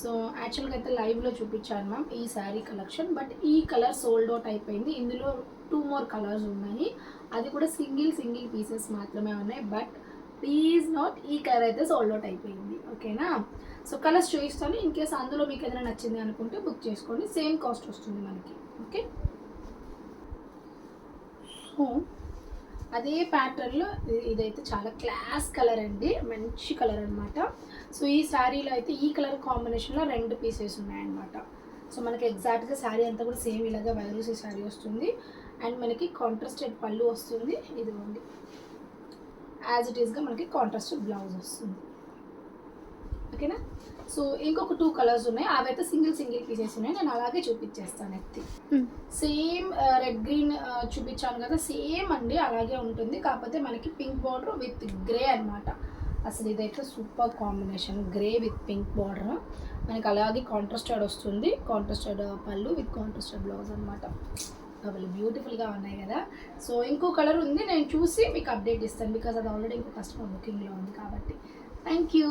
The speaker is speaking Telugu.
సో యాక్చువల్గా అయితే లైవ్లో చూపించాను మ్యామ్ ఈ శారీ కలెక్షన్, బట్ ఈ కలర్ సోల్డ్ అవుట్ అయిపోయింది. ఇందులో 2 more కలర్స్ ఉన్నాయి, అది కూడా సింగిల్ పీసెస్ మాత్రమే ఉన్నాయి. బట్ ప్లీజ్ నోట్, ఈ కలర్ అయితే సోల్డ్ అవుట్ అయిపోయింది. ఓకేనా? సో కలర్స్ చూపిస్తాను, ఇన్ కేస్ అందులో మీకు ఏదైనా నచ్చింది అనుకుంటే బుక్ చేసుకోండి. సేమ్ కాస్ట్ వస్తుంది మనకి. ఓకే, సో అదే ప్యాటర్న్లో ఇదైతే చాలా క్లాస్ కలర్ అండి, మంచి కలర్ అనమాట. సో ఈ శారీలో అయితే ఈ కలర్ కాంబినేషన్లో 2 పీసెస్ ఉన్నాయన్నమాట. సో మనకి ఎగ్జాక్ట్గా శారీ అంతా కూడా సేమ్ ఇలాగా వైరూసీ శారీ వస్తుంది. అండ్ మనకి కాంట్రాస్టెడ్ పళ్ళు వస్తుంది, ఇదిగోండి. యాజ్ ఇట్ ఈస్గా మనకి కాంట్రాస్టెడ్ బ్లౌజ్ వస్తుంది. ఓకేనా? సో ఇంకొక 2 కలర్స్ ఉన్నాయి, అవి అయితే సింగిల్ పీసెస్ ఉన్నాయి. నేను అలాగే చూపించేస్తాను ఎత్తి. సేమ్ రెడ్ గ్రీన్ చూపించాను కదా, సేమ్ అండి అలాగే ఉంటుంది. కాకపోతే మనకి పింక్ బార్డర్ విత్ గ్రే అనమాట. అసలు ఇదైతే super combination, grey with pink border. మనకి అలాగే కాంట్రాస్టెడ్ వస్తుంది, కాంట్రాస్టెడ్ పళ్ళు విత్ కాంట్రాస్టెడ్ బ్లౌజ్ అనమాట. అవి బ్యూటిఫుల్గా ఉన్నాయి కదా. సో ఇంకో కలర్ ఉంది, నేను చూసి మీకు అప్డేట్ ఇస్తాను, బికాజ్ అది ఆల్రెడీ ఇంకో కస్టమర్ బుకింగ్లో ఉంది కాబట్టి. Thank you.